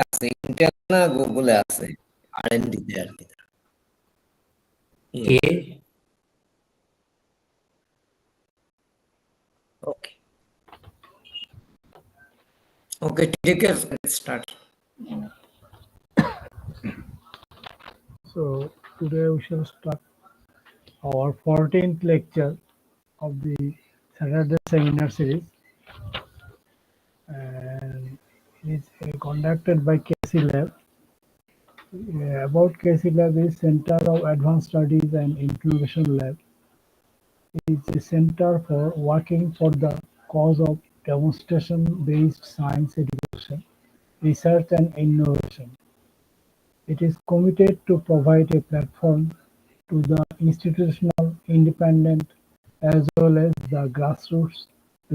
আছে ইন্টেল না গুগলে আছে R&D তে আর কি কে ওকে ওকে ঠিক আছে start So today we shall start our 14th lecture of the Saturday seminar series, and it is conducted by CASILab. About CASILab is Center of Advanced Studies and Innovation Lab. It is a center for working for the cause of demonstration-based science education, research and innovation. It is committed to provide a platform to the institutional, independent, as well as the grassroots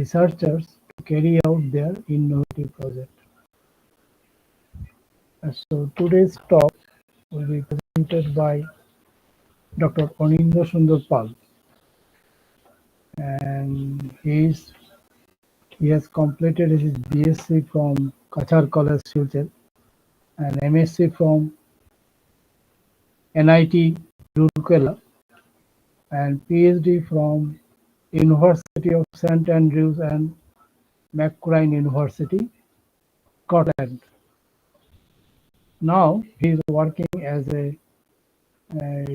researchers to carry out their innovative project. So today's talk will be presented by Dr. Anindra Sundar Pal, and he has completed his BSc from Kachar College, Silchar, and MSc from NIT Rourkela, and PhD from University of St Andrews and Macquarie University, Scotland. Now he is working as a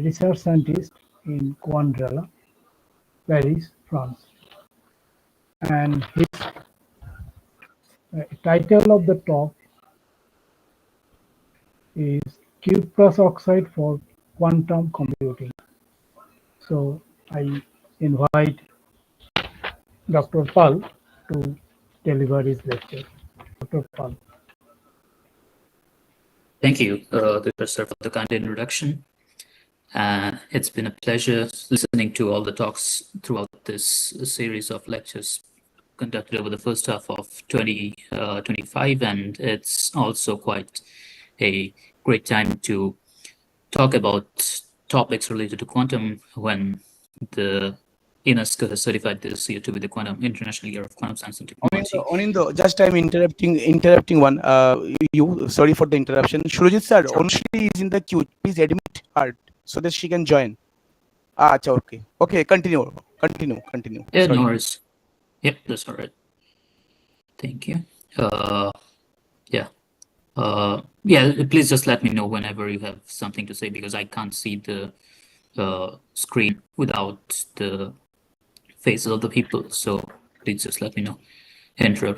research scientist in Coandrela, Paris, France. And his title of the talk is Cuprous Oxide for Quantum Computing. So I invite Dr. Pal to deliver his lecture. Dr. Pal. Thank you, Professor, for the kind introduction. It's been a pleasure listening to all the talks throughout this series of lectures conducted over the first half of 2025, and it's also quite a great time to talk about topics related to quantum when the UNESCO has certified this year to be the International Year of Quantum Science and Technology. Onindo, just I'm interrupting one. You sorry for the interruption. Surajit sir, Onshri is in the queue. Please admit her so that she can join. Okay. Okay, continue. Yeah, Sorry. no worries. Yep, that's all right. Thank you. Yeah, please just let me know whenever you have something to say, because I can't see the screen without the faces of the people. So please just let me know.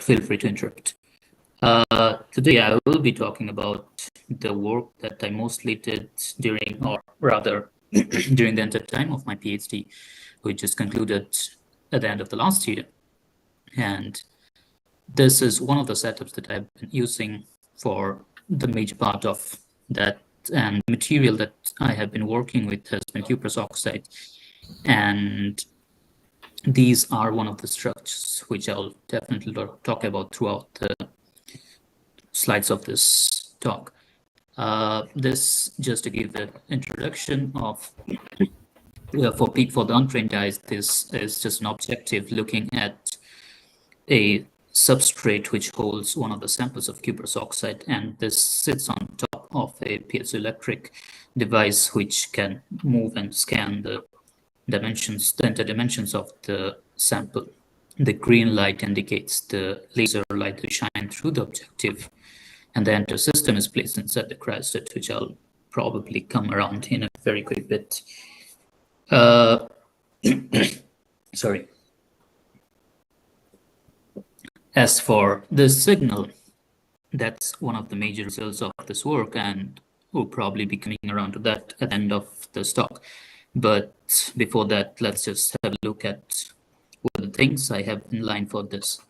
Feel free to interrupt. Today I will be talking about the work that I mostly did during, or rather during the entire time of my PhD, which just concluded at the end of the last year. And this is one of the setups that I've been using for the major part of that, and the material that I have been working with has been cuprous oxide. And these are one of the structures which I'll definitely talk about throughout the slides of this talk. This, just to give the introduction of, for the untrained eyes, this is just an objective looking at a substrate which holds one of the samples of cuprous oxide, and this sits on top of a piezoelectric device which can move and scan the interdimensions of the sample. The green light indicates the laser light to shine through the objective, and the enter system is placed inside the cryostat, which I'll probably come around in a very quick bit. Sorry. As for the signal, that's one of the major results of this work, and we'll probably be coming around to that at the end of this talk. But before that, let's just have a look at what are the things I have in line for this.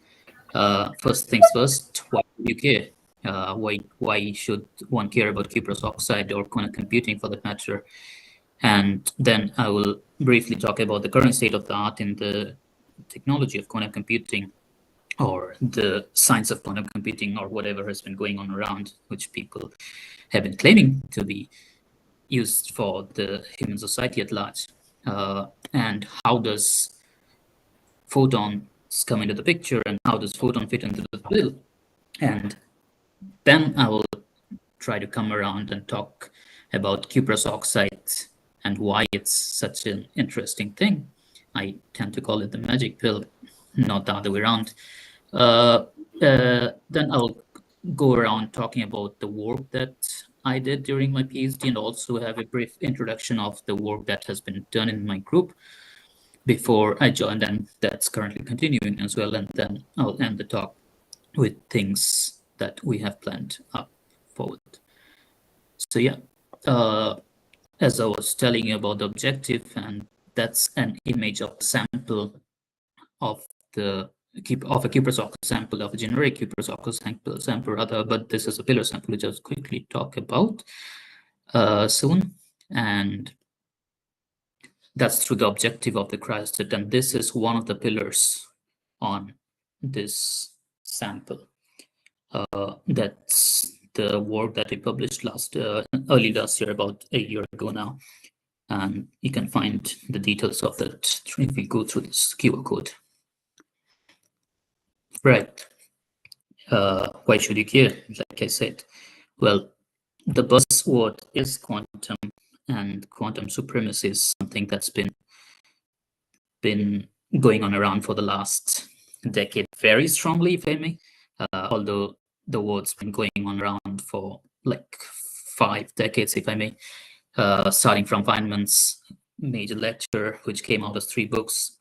First things first, why do you care? Why should one care about cuprous oxide or quantum computing for that matter? And then I will briefly talk about the current state of the art in the technology of quantum computing, or the science of quantum computing, or whatever has been going on around, which people have been claiming to be used for the human society at large. And how does photons come into the picture, and how does photon fit into the bill? And then I will try to come around and talk about cuprous oxide and why it's such an interesting thing. I tend to call it the magic pill, not the other way around. Then I'll go around talking about the work that I did during my PhD and also have a brief introduction of the work that has been done in my group before I joined, and that's currently continuing as well. And then I'll end the talk with things that we have planned up forward. So yeah, as I was telling you about the objective, and that's an image of a sample of a cuprous oxide sample, of a generic cuprous oxide sample rather, but this is a pillar sample, which I'll quickly talk about soon. And that's through the objective of the cryostat, and this is one of the pillars on this sample. That's the work that we published early last year, about a year ago now, and you can find the details of that if we go through this QR code. Right. Why should you care? Like I said, well, the buzzword is quantum, and quantum supremacy is something that's been going on around for the last decade very strongly, if I may, although the word's been going on around for like 5 decades, if I may, starting from Feynman's major lecture, which came out as 3 books.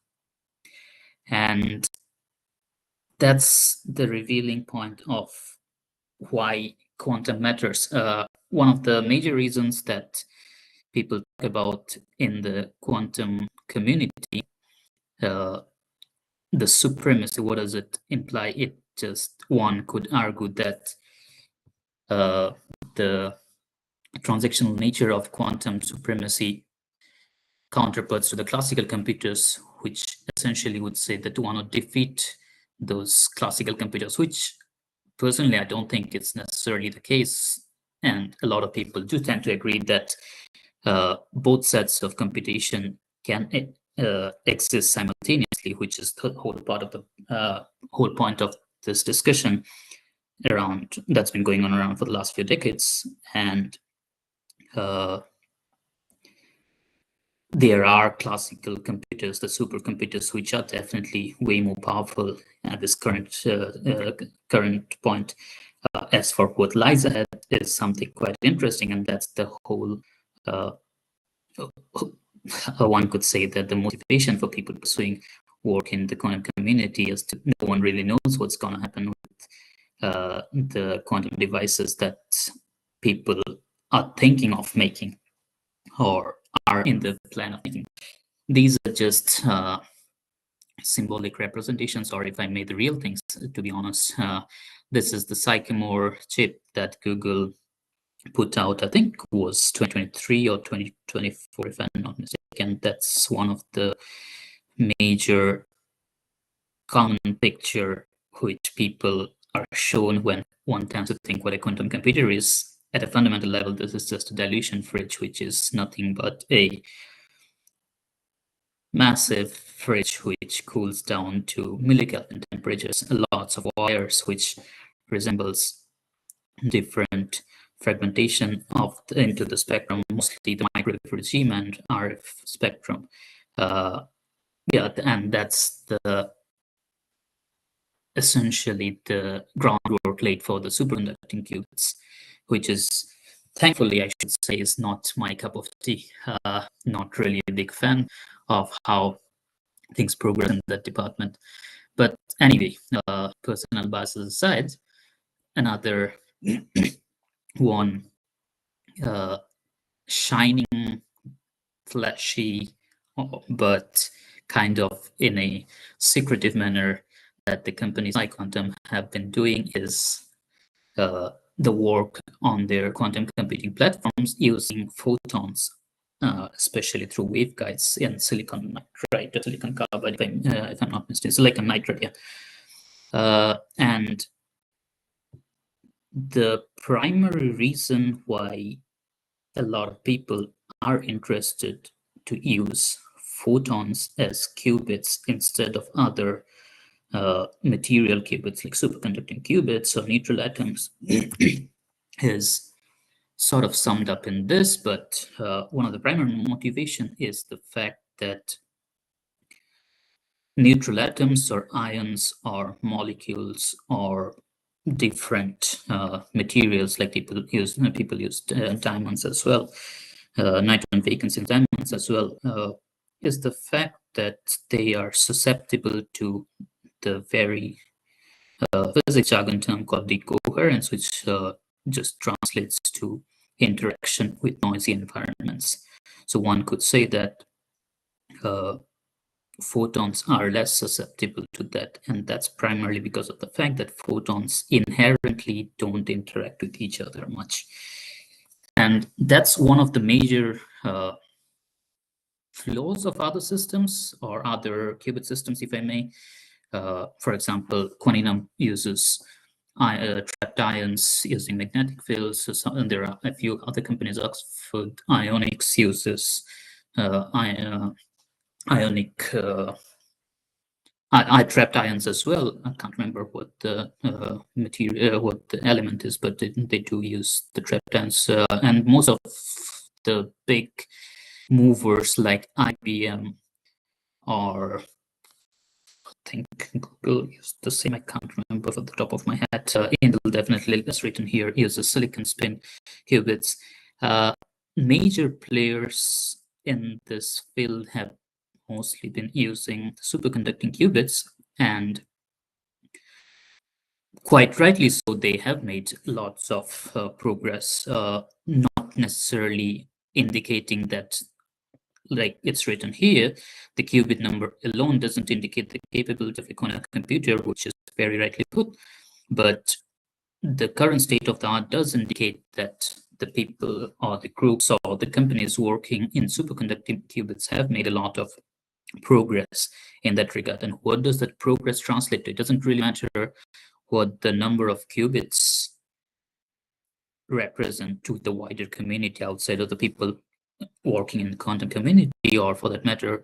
And that's the revealing point of why quantum matters. One of the major reasons that people talk about in the quantum community, the supremacy, what does it imply? It just, one could argue that the transactional nature of quantum supremacy counterparts to the classical computers, which essentially would say that one would defeat those classical computers, which personally I don't think it's necessarily the case. And a lot of people do tend to agree that both sets of computation can exist simultaneously, which is the whole point of this discussion around that's been going on around for the last few decades. And there are classical computers, the supercomputers, which are definitely way more powerful at this current point. As for what lies ahead is something quite interesting, and that's the whole. One could say that the motivation for people pursuing work in the quantum community is to no one really knows what's going to happen with the quantum devices that people are thinking of making or are in the plan of making. These are just symbolic representations, or if I made the real things, to be honest. This is the Sycamore chip that Google put out, I think was 2023 or 2024, if I'm not mistaken. That's one of the major common picture which people are shown when one tends to think what a quantum computer is. At a fundamental level, this is just a dilution fridge, which is nothing but a massive fridge which cools down to millikelvin temperatures, lots of wires, which resembles different fragmentation into the spectrum, mostly the microwave regime and RF spectrum. And that's essentially the groundwork laid for the superconducting qubits, which is, thankfully, I should say, is not my cup of tea. Not really a big fan of how things progress in that department. But anyway, personal biases aside, another one shining, flashy, but kind of in a secretive manner that the companies like Quantum have been doing is the work on their quantum computing platforms using photons, especially through waveguides in silicon nitride or silicon carbide, if I'm not mistaken, silicon nitride, yeah. And the primary reason why a lot of people are interested to use photons as qubits instead of other material qubits like superconducting qubits or neutral atoms is sort of summed up in this, but one of the primary motivation is the fact that neutral atoms or ions or molecules or different materials, like people use diamonds as well, nitrogen vacancy in diamonds as well, is the fact that they are susceptible to the very physics jargon term called decoherence, which just translates to interaction with noisy environments. So one could say that photons are less susceptible to that, and that's primarily because of the fact that photons inherently don't interact with each other much. And that's one of the major flaws of other systems or other qubit systems, if I may. For example, Quantum uses trapped ions using magnetic fields. So and there are a few other companies. Oxford Ionics uses ionic I trapped ions as well. I can't remember what the material, what the element is, but they do use the trapped ions. And most of the big movers like IBM or I think Google used the same. I can't remember off the top of my head. Intel definitely, as written here, uses silicon spin qubits. Major players in this field have mostly been using superconducting qubits, and quite rightly so, they have made lots of progress, not necessarily indicating that, like it's written here, the qubit number alone doesn't indicate the capability of a quantum computer, which is very rightly put, but the current state of the art does indicate that the people or the groups or the companies working in superconducting qubits have made a lot of progress in that regard. And what does that progress translate to? It doesn't really matter what the number of qubits represent to the wider community outside of the people working in the quantum community, or for that matter,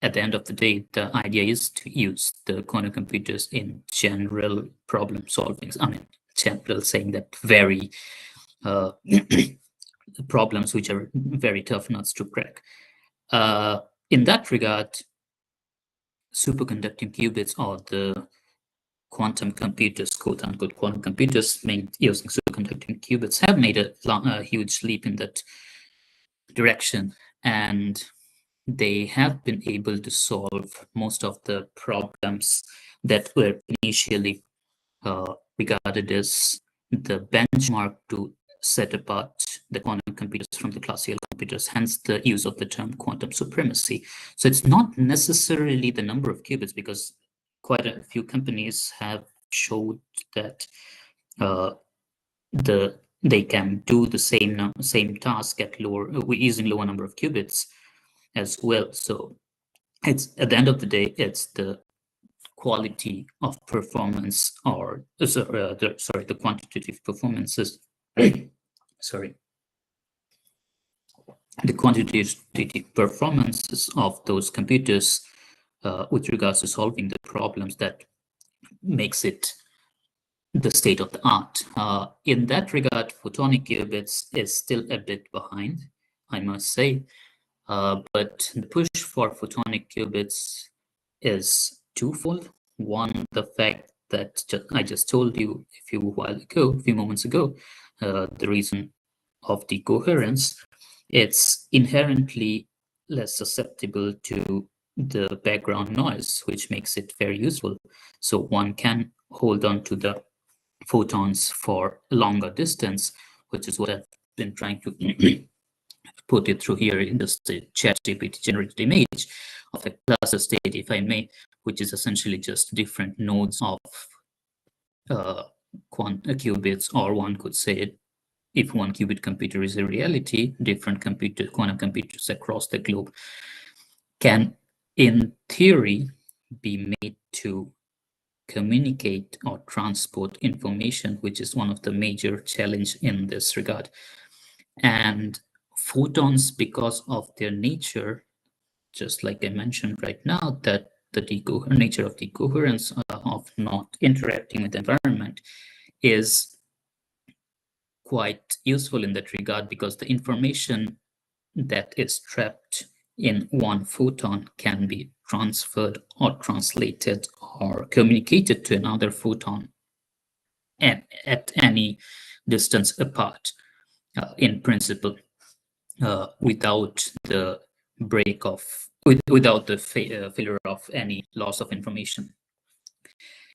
at the end of the day, the idea is to use the quantum computers in general problem solving. I mean, general saying that very problems which are very tough nuts to crack. In that regard, superconducting qubits or the quantum computers, quote unquote, quantum computers made using superconducting qubits have made a huge leap in that direction. And they have been able to solve most of the problems that were initially regarded as the benchmark to set apart the quantum computers from the classical computers, hence the use of the term quantum supremacy. So it's not necessarily the number of qubits, because quite a few companies have showed that they can do the same task at using lower number of qubits as well. So it's, at the end of the day, it's the quality of performance, or the quantitative performances. Sorry, the quantitative performances of those computers with regards to solving the problems that makes it the state of the art. In that regard, photonic qubits is still a bit behind, I must say. But the push for photonic qubits is twofold. One, the fact that I just told you a few moments ago, the reason of decoherence, it's inherently less susceptible to the background noise, which makes it very useful. So one can hold on to the photons for a longer distance, which is what I've been trying to put it through here in this ChatGPT generated image of a cluster state, if I may, which is essentially just different nodes of qubits, or one could say, if one qubit computer is a reality, different quantum computers across the globe can, in theory, be made to communicate or transport information, which is one of the major challenge in this regard. And photons, because of their nature, just like I mentioned right now, that the nature of decoherence of not interacting with the environment is quite useful in that regard, because the information that is trapped in one photon can be transferred or translated or communicated to another photon at any distance apart, in principle, without the without the failure of any loss of information.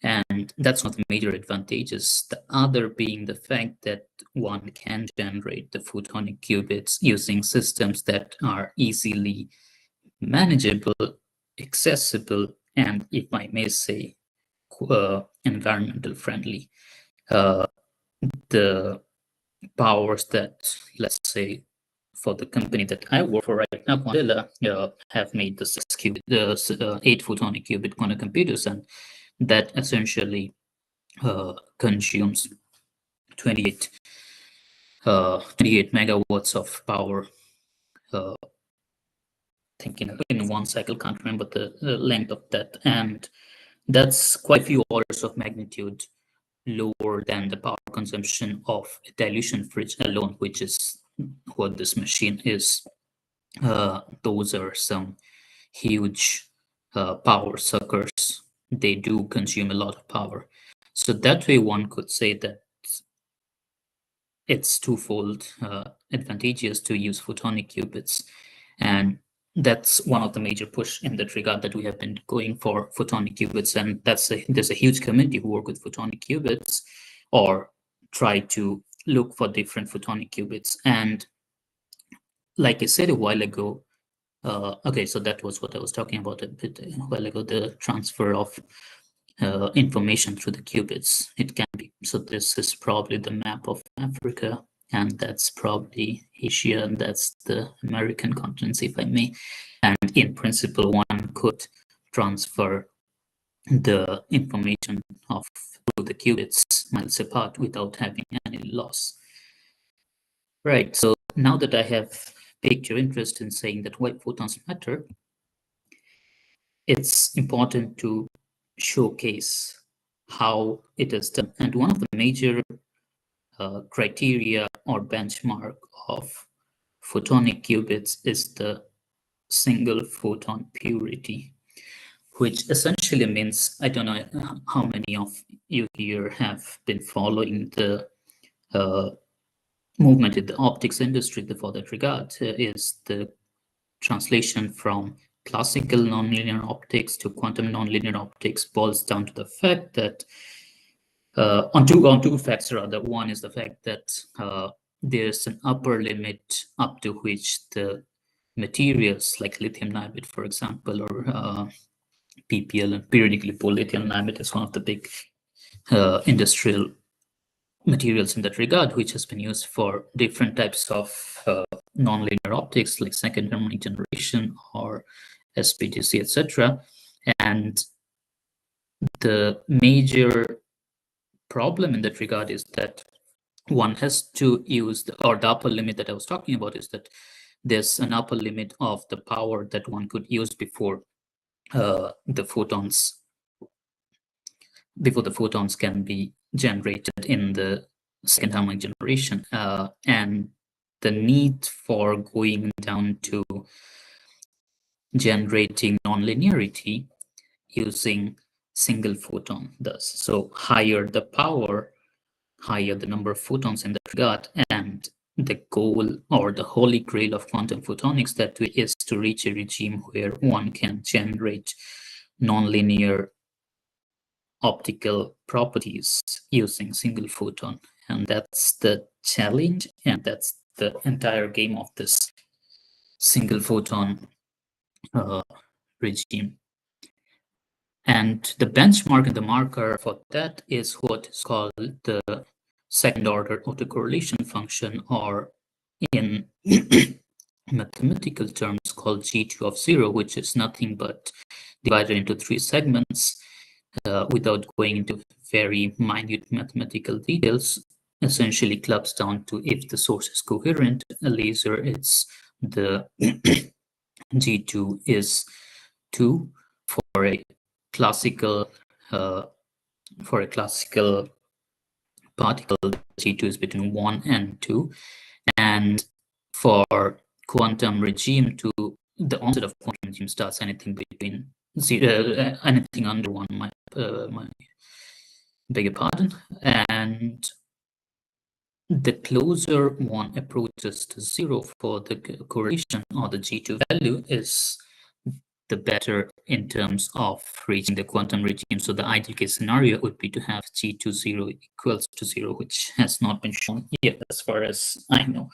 And that's one of the major advantages. The other being the fact that one can generate the photonic qubits using systems that are easily manageable, accessible, and, if I may say, environmental friendly. The powers that, let's say, for the company that I work for right now, Quantilla, have made the 8 photonic qubit quantum computers, and that essentially consumes 28 megawatts of power. Thinking in one cycle, can't remember the length of that, and that's quite a few orders of magnitude lower than the power consumption of a dilution fridge alone, which is what this machine is. Those are some huge power suckers. They do consume a lot of power. So that way one could say that it's twofold advantageous to use photonic qubits. And that's one of the major push in that regard, that we have been going for photonic qubits. And there's a huge community who work with photonic qubits or try to look for different photonic qubits. And like I said a while ago, okay, so that was what I was talking about a while ago, the transfer of information through the qubits. It can be, so this is probably the map of Africa, and that's probably Asia, and that's the American continent, if I may. And in principle, one could transfer the information through the qubits miles apart without having any loss. Right, so now that I have piqued your interest in saying that why photons matter, it's important to showcase how it is done. And one of the major criteria or benchmark of photonic qubits is the single photon purity, which essentially means, I don't know how many of you here have been following the movement in the optics industry for that regard, is the translation from classical nonlinear optics to quantum nonlinear optics boils down to the fact that on two facts rather. One is the fact that there's an upper limit up to which the materials like lithium niobate, for example, or PPL, and periodically poor lithium niobate, is one of the big industrial materials in that regard, which has been used for different types of nonlinear optics like second harmonic generation or SPDC, etc. And the major problem in that regard is that one has to use the upper limit that I was talking about, is that there's an upper limit of the power that one could use before the photons can be generated in the second harmonic generation, and the need for going down to generating nonlinearity using single photon thus. So higher the power, higher the number of photons in that regard, and the goal or the holy grail of quantum photonics that is to reach a regime where one can generate nonlinear optical properties using single photon. And that's the challenge, and that's the entire game of this single photon regime. And the benchmark and the marker for that is what is called the second order autocorrelation function, or in mathematical terms called G2 of 0, which is nothing but divided into 3 segments. Without going into very minute mathematical details, essentially clubs down to, if the source is coherent, a laser, it's the G2 is 2 for a classical particle, G2 is between 1 and 2. And for quantum regime 2, the onset of quantum regime starts anything between anything under 1, my beg your pardon. And the closer one approaches to 0 for the correlation, or the G2 value, is the better in terms of reaching the quantum regime. So the ideal case scenario would be to have G2 0 equals to 0, which has not been shown yet as far as I know.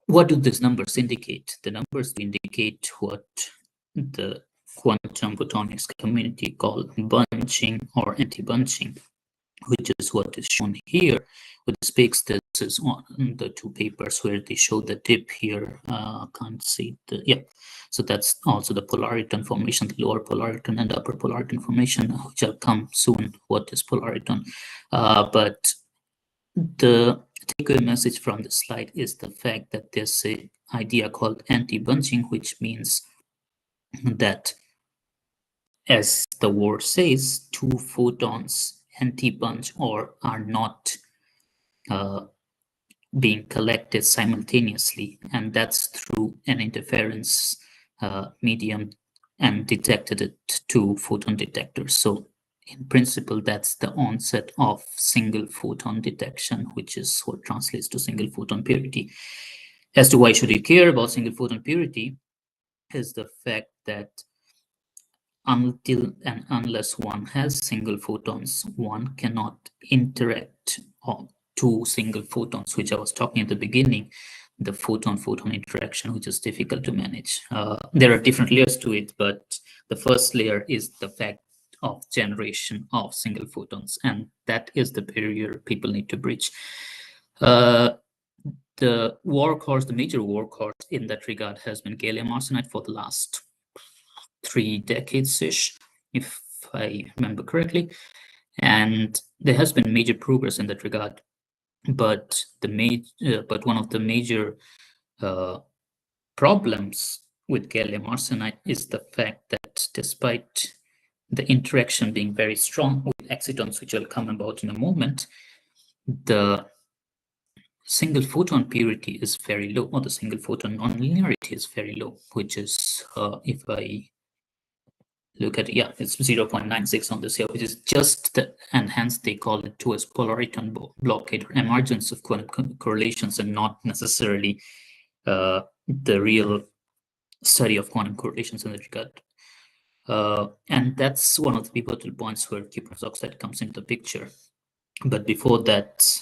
What do these numbers indicate? The numbers indicate what the quantum photonics community call bunching or anti-bunching, which is what is shown here with the specs. This is on the two papers where they show the dip here. Can't see the, yeah. So that's also the polariton formation, the lower polariton and upper polariton formation, which will come soon. What is polariton? But the takeaway message from the slide is the fact that there's an idea called anti-bunching, which means that, as the word says, two photons anti-bunch or are not being collected simultaneously, and that's through an interference medium and detected at two photon detectors. So in principle, that's the onset of single photon detection, which is what translates to single photon purity. As to why should you care about single photon purity is the fact that until and unless one has single photons, one cannot interact on two single photons, which I was talking at the beginning, the photon-photon interaction, which is difficult to manage. There are different layers to it, but the first layer is the fact of generation of single photons, and that is the barrier people need to bridge. The workhorse, the major workhorse in that regard has been gallium arsenide for the last 3 decades-ish, if I remember correctly. And there has been major progress in that regard. But one of the major problems with gallium arsenide is the fact that despite the interaction being very strong with excitons, which I'll come about in a moment, the single photon purity is very low, or the single photon nonlinearity is very low, which is, if I look at it, yeah, it's 0.96 on this here, which is just the, and hence they call it towards polariton blockade or emergence of quantum correlations, and not necessarily the real study of quantum correlations in that regard. And that's one of the pivotal points where cuprous oxide comes into the picture. But before that,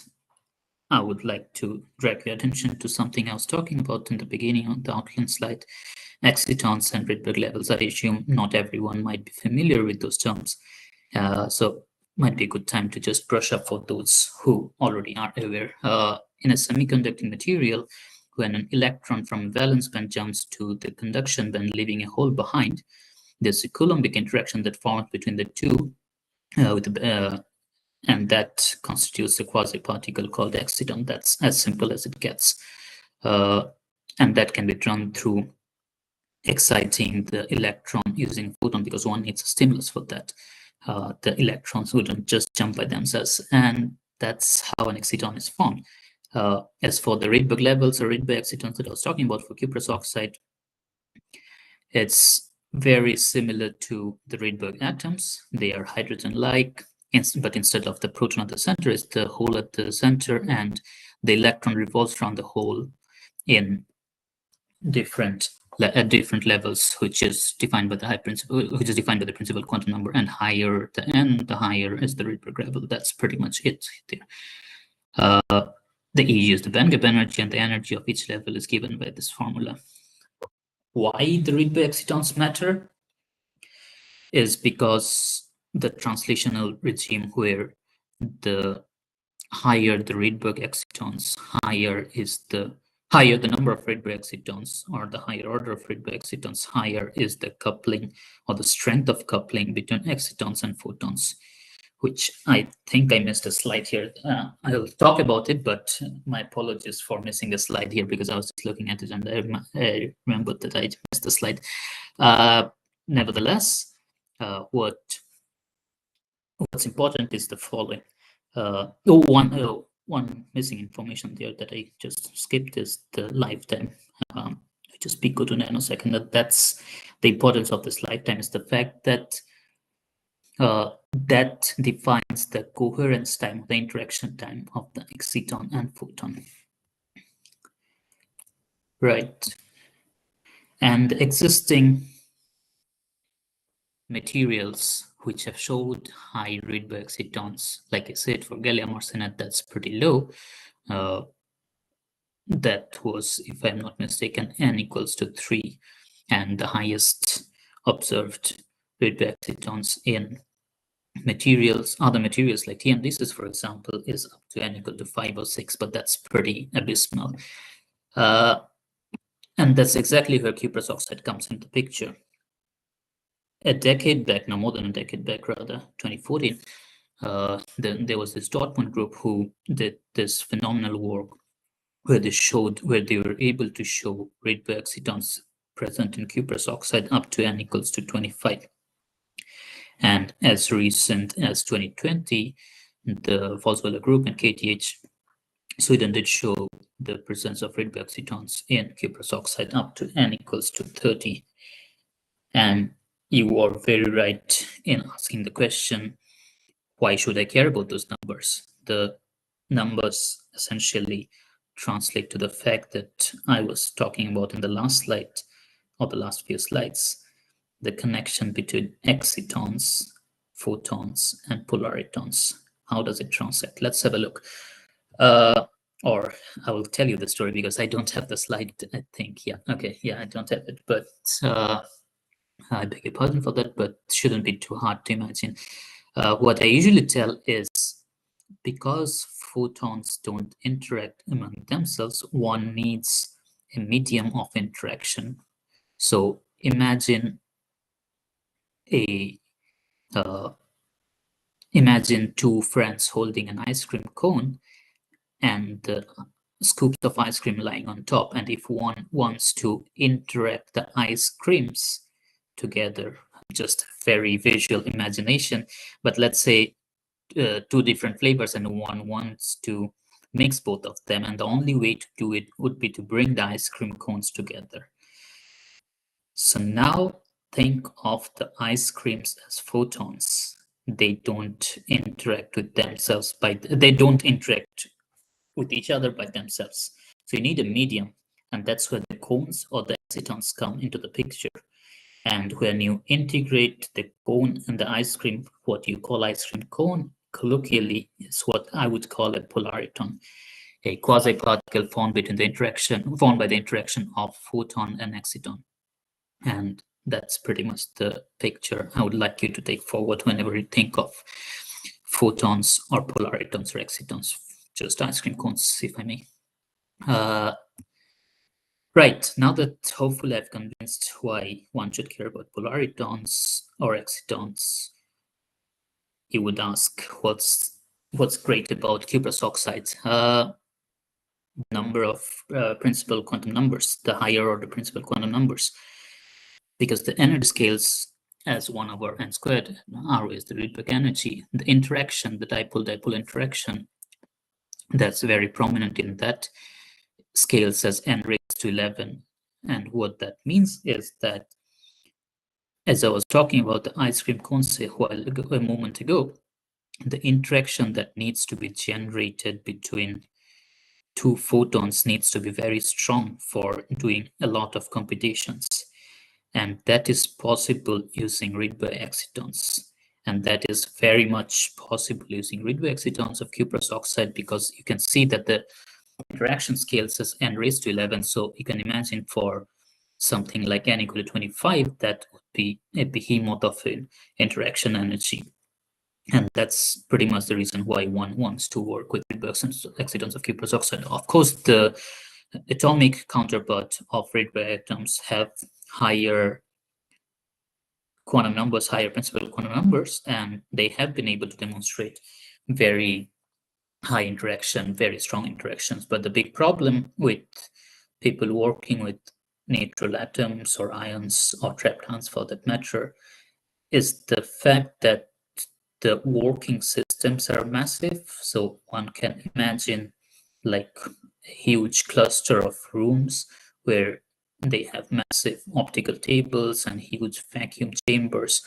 I would like to drag your attention to something I was talking about in the beginning on the outline slide. Excitons and Rydberg levels. I assume not everyone might be familiar with those terms. So might be a good time to just brush up for those who already are aware. In a semiconducting material, when an electron from valence band jumps to the conduction band, leaving a hole behind, there's a Coulombic interaction that forms between the two, and that constitutes a quasi-particle called exciton. That's as simple as it gets. And that can be done through exciting the electron using photon, because one needs a stimulus for that. The electrons wouldn't just jump by themselves, and that's how an exciton is formed. As for the Rydberg levels or Rydberg excitons that I was talking about for cuprous oxide, it's very similar to the Rydberg atoms. They are hydrogen-like, but instead of the proton at the center, it's the hole at the center, and the electron revolves around the hole in at different levels, which is defined by the principal quantum number, and higher the n, the higher is the Rydberg level. That's pretty much it there. The E is the bandgap energy, and the energy of each level is given by this formula. Why the Rydberg excitons matter is because the translational regime, where the higher the Rydberg excitons, higher the number of Rydberg excitons, or the higher order of Rydberg excitons, higher is the coupling or the strength of coupling between excitons and photons, which I think I missed a slide here. I'll talk about it, but my apologies for missing a slide here, because I was just looking at it and I remembered that I missed the slide. Nevertheless, what's important is the following. One missing information there that I just skipped is the lifetime, which is pico to nanosecond. That's the importance of this lifetime, is the fact that that defines the coherence time, the interaction time of the exciton and photon. Right. And existing materials which have showed high Rydberg excitons, like I said, for gallium arsenide, that's pretty low. That was, if I'm not mistaken, n equals to 3, and the highest observed Rydberg excitons in materials, other materials like TMDCs, for example, is up to n equal to 5 or 6, but that's pretty abysmal. And that's exactly where cuprous oxide comes into the picture. A decade back, now more than a decade back rather, 2014, there was this Dortmund group who did this phenomenal work where they were able to show Rydberg excitons present in cuprous oxide up to n equals to 25. And as recent as 2020, the Volkswagen group and KTH Sweden did show the presence of Rydberg excitons in cuprous oxide up to n equals to 30. And you are very right in asking the question, why should I care about those numbers? The numbers essentially translate to the fact that I was talking about in the last slide, or the last few slides, the connection between excitons, photons, and polaritons. How does it translate? Let's have a look. Or I will tell you the story because I don't have the slide, I think. Yeah, okay, yeah, I don't have it, but I beg your pardon for that, but shouldn't be too hard to imagine. What I usually tell is, because photons don't interact among themselves, one needs a medium of interaction. So imagine imagine two friends holding an ice cream cone and scoops of ice cream lying on top. And if one wants to interact the ice creams together, just very visual imagination, but let's say two different flavors and one wants to mix both of them, and the only way to do it would be to bring the ice cream cones together. So now think of the ice creams as photons. They don't interact with themselves they don't interact with each other by themselves. So you need a medium, and that's where the cones or the excitons come into the picture. And when you integrate the cone and the ice cream, what you call ice cream cone, colloquially, is what I would call a polariton, a quasi-particle formed by the interaction of photon and exciton. And that's pretty much the picture I would like you to take forward whenever you think of photons or polaritons or excitons, just ice cream cones, if I may. Right, now that hopefully I've convinced why one should care about polaritons or excitons, you would ask what's great about cuprous oxides. Number of principal quantum numbers, the higher order principal quantum numbers, because the energy scales as 1 over n squared, r is the Rydberg energy. The interaction, the dipole-dipole interaction, that's very prominent in that, scales as n raised to 11. And what that means is that, as I was talking about the ice cream cones a moment ago, the interaction that needs to be generated between two photons needs to be very strong for doing a lot of computations. And that is possible using Rydberg excitons. And that is very much possible using Rydberg excitons of cuprous oxide, because you can see that the interaction scales as n raised to 11. So you can imagine for something like n equal to 25, that would be a behemoth of an interaction energy. And that's pretty much the reason why one wants to work with Rydberg excitons of cuprous oxide. Of course, the atomic counterpart of Rydberg atoms have higher quantum numbers, higher principal quantum numbers, and they have been able to demonstrate very high interaction, very strong interactions. But the big problem with people working with neutral atoms or ions or trapped ions for that matter is the fact that the working systems are massive. So one can imagine like a huge cluster of rooms where they have massive optical tables and huge vacuum chambers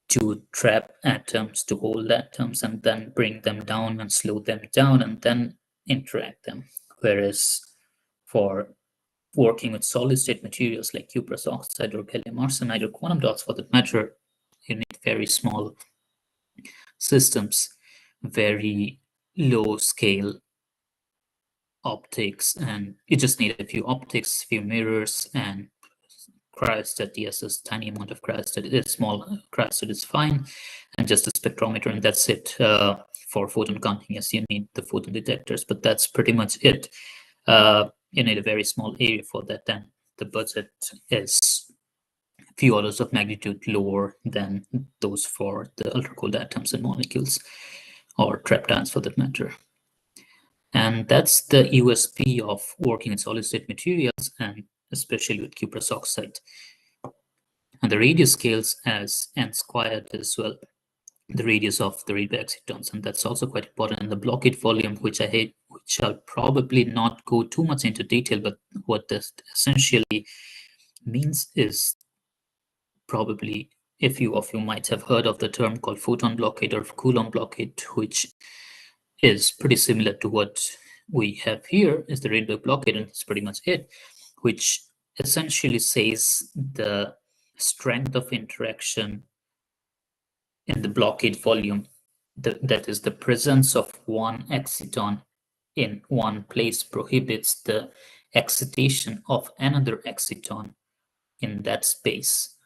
to trap atoms, to hold atoms, and then bring them down and slow them down and then interact them. Whereas for working with solid state materials like cuprous oxide or gallium arsenide or quantum dots for that matter, you need very small systems, very low scale optics, and you just need a few optics, few mirrors, and cryostat. Yes, this tiny amount of cryostat, a small cryostat is fine, and just a spectrometer, and that's it. For photon counting, yes, you need the photon detectors, but that's pretty much it. You need a very small area for that, and the budget is a few orders of magnitude lower than those for the ultra-cooled atoms and molecules, or trapped ions for that matter. And that's the USP of working in solid-state materials, and especially with cuprous oxide. And the radius scales as n squared as well, the radius of the read excitons, and that's also quite important. And the blockade volume, which I'll probably not go too much into detail, but what this essentially means is probably a few of you might have heard of the term called photon blockade or Coulomb blockade, which is pretty similar to what we have here is the Rydberg blockade, and that's pretty much it, which essentially says the strength of interaction in the blockade volume, that is the presence of one exciton in one place prohibits the excitation of another exciton in that space.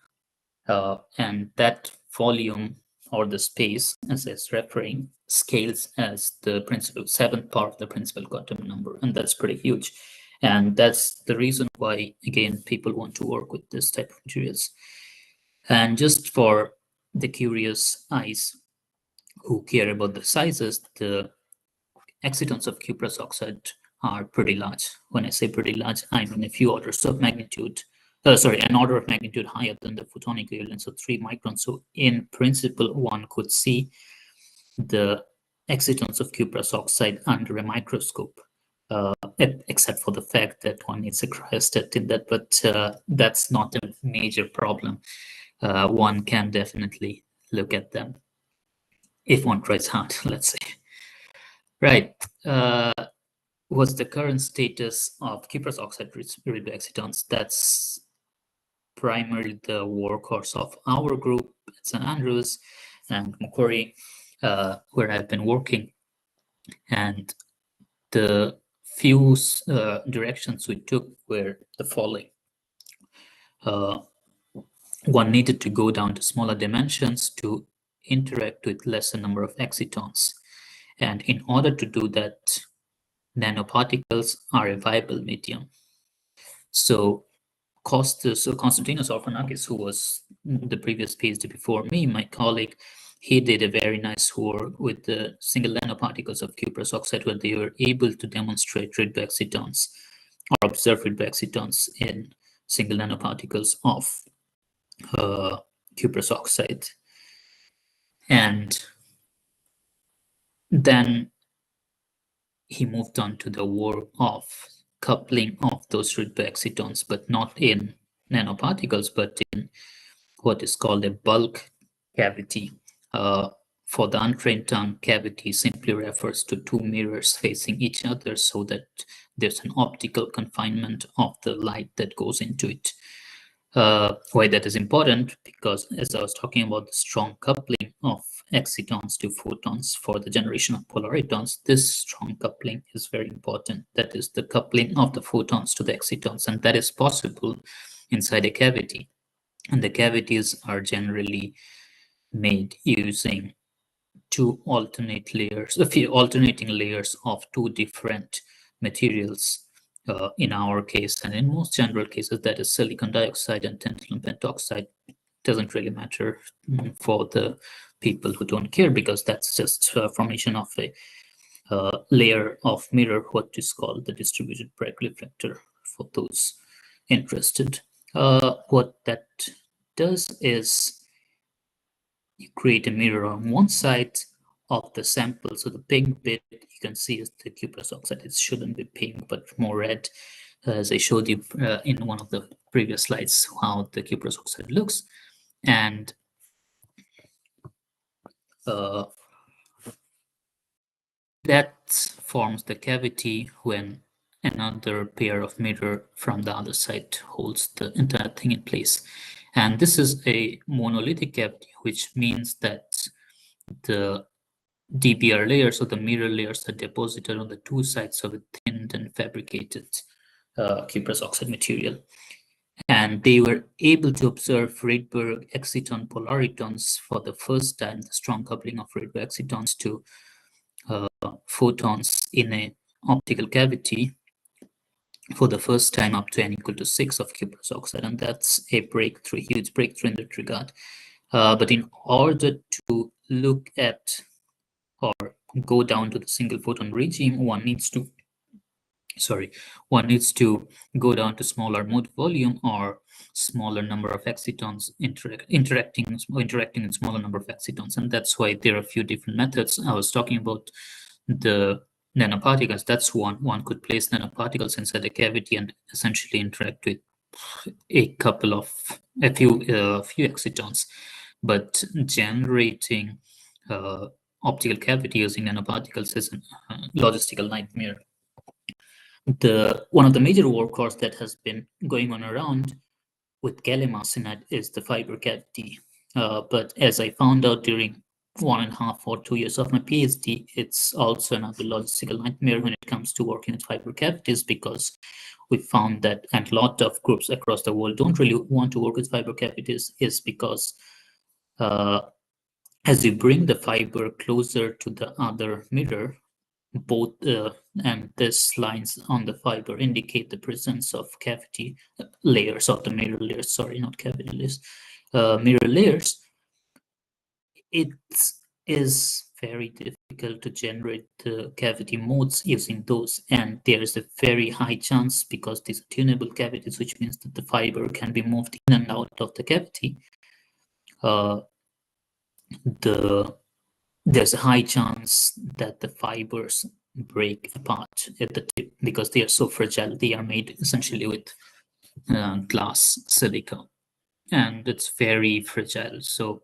And that volume or the space, as it's referring, scales as the principal 7th power of the principal quantum number, and that's pretty huge. And that's the reason why, again, people want to work with this type of materials. And just for the curious eyes who care about the sizes, the excitons of cuprous oxide are pretty large. When I say pretty large, I mean a few orders of magnitude, an order of magnitude higher than the photonic equivalent, so 3 microns. So in principle, one could see the excitons of cuprous oxide under a microscope, except for the fact that one needs a cryostat in that, but that's not a major problem. One can definitely look at them if one tries hard, let's say. Right. What's the current status of cuprous oxide excitons? That's primarily the workhorse of our group at St. Andrews and Macquarie, where I've been working. And the few directions we took were the following. One needed to go down to smaller dimensions to interact with lesser number of excitons. And in order to do that, nanoparticles are a viable medium. So Konstantinos Orphanakis, who was the previous PhD before me, my colleague, he did a very nice work with the single nanoparticles of cuprous oxide, where they were able to demonstrate Rydberg excitons or observe Rydberg excitons in single nanoparticles of cuprous oxide. And then he moved on to the work of coupling of those Rydberg excitons, but not in nanoparticles, but in what is called a bulk cavity. For the untrained tongue, cavity simply refers to two mirrors facing each other so that there's an optical confinement of the light that goes into it. Why that is important? Because as I was talking about the strong coupling of excitons to photons for the generation of polaritons, this strong coupling is very important. That is the coupling of the photons to the excitons, and that is possible inside a cavity. And the cavities are generally made using two alternate layers, a few alternating layers of two different materials. In our case, and in most general cases, that is silicon dioxide and tantalum pentoxide. Doesn't really matter for the people who don't care, because that's just formation of a layer of mirror, what is called the distributed Bragg reflector for those interested. What that does is you create a mirror on one side of the sample. So the pink bit you can see is the cuprous oxide. It shouldn't be pink, but more red, as I showed you in one of the previous slides, how the cuprous oxide looks. And that forms the cavity when another pair of mirror from the other side holds the entire thing in place. And this is a monolithic cavity, which means that the DBR layers or the mirror layers are deposited on the two sides of a thinned and fabricated cuprous oxide material. And they were able to observe Rydberg exciton polaritons for the first time, the strong coupling of Rydberg excitons to photons in an optical cavity for the first time up to n equal to 6 of cuprous oxide. And that's a breakthrough, huge breakthrough in that regard. But in order to look at or go down to the single photon regime, one needs to go down to smaller mode volume or smaller number of excitons interacting in smaller number of excitons. And that's why there are a few different methods. I was talking about the nanoparticles. That's one could place nanoparticles inside a cavity and essentially interact with a few excitons. But generating optical cavity using nanoparticles is a logistical nightmare. One of the major workhorse that has been going on around with gallium arsenide is the fiber cavity. But as I found out during 1.5 or 2 years of my PhD, it's also another logistical nightmare when it comes to working with fiber cavities, because we found that, and a lot of groups across the world don't really want to work with fiber cavities, is because as you bring the fiber closer to the other mirror, both and these lines on the fiber indicate the presence of cavity layers of the mirror layers, sorry, not cavity layers, mirror layers. It is very difficult to generate the cavity modes using those, and there is a very high chance, because these are tunable cavities, which means that the fiber can be moved in and out of the cavity. There's a high chance that the fibers break apart at the tip because they are so fragile. They are made essentially with glass silica, and it's very fragile. So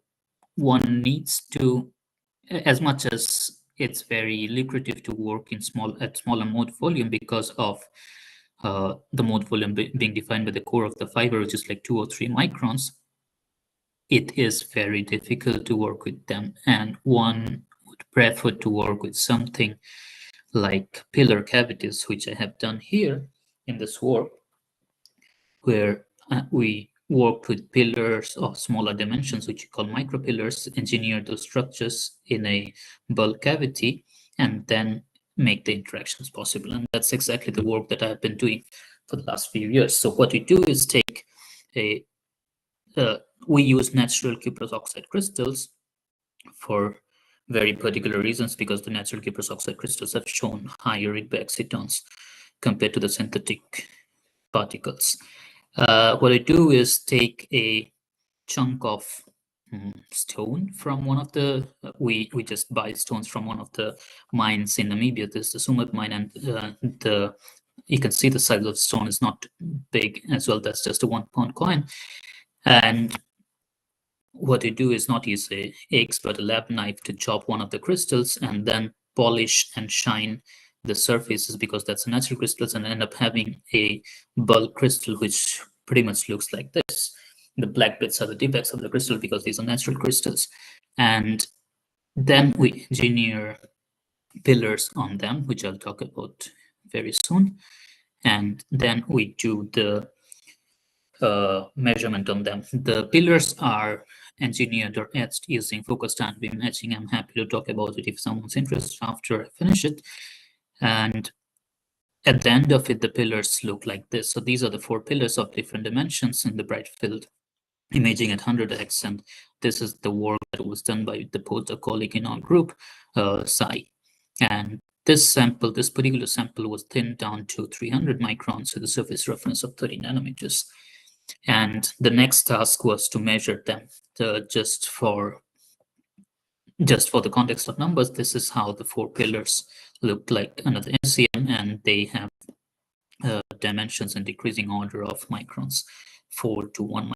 one needs to, as much as it's very lucrative to work in smaller mode volume because of the mode volume being defined by the core of the fiber, which is like 2 or 3 microns, it is very difficult to work with them, and one would prefer to work with something like pillar cavities, which I have done here in this work, where we worked with pillars of smaller dimensions, which you call micropillars, engineer those structures in a bulk cavity, and then make the interactions possible. And that's exactly the work that I've been doing for the last few years. So what we do is take we use natural cuprous oxide crystals for very particular reasons, because the natural cuprous oxide crystals have shown higher Rydberg excitons compared to the synthetic particles. What I do is take a chunk of stone from one of the, we just buy stones from one of the mines in Namibia. This is the Sumut mine, and you can see the size of the stone is not big as well. That's just a 1 pound coin. And what you do is not use a axe but a lab knife to chop one of the crystals and then polish and shine the surfaces, because that's natural crystals, and end up having a bulk crystal which pretty much looks like this. The black bits are the defects of the crystal because these are natural crystals. And then we engineer pillars on them, which I'll talk about very soon. And then we do the measurement on them. The pillars are engineered or etched using focused ion beam etching. I'm happy to talk about it if someone's interested after I finish it. And at the end of it, the pillars look like this. So these are the 4 pillars of different dimensions in the bright field imaging at 100x, and this is the work that was done by the postdoc colleague in our group, Sai. And this particular sample was thinned down to 300 microns with a surface roughness of 30 nanometers. And the next task was to measure them just for just for the context of numbers, this is how the 4 pillars look like under the SCM, and they have dimensions in decreasing order of microns, 4 to 1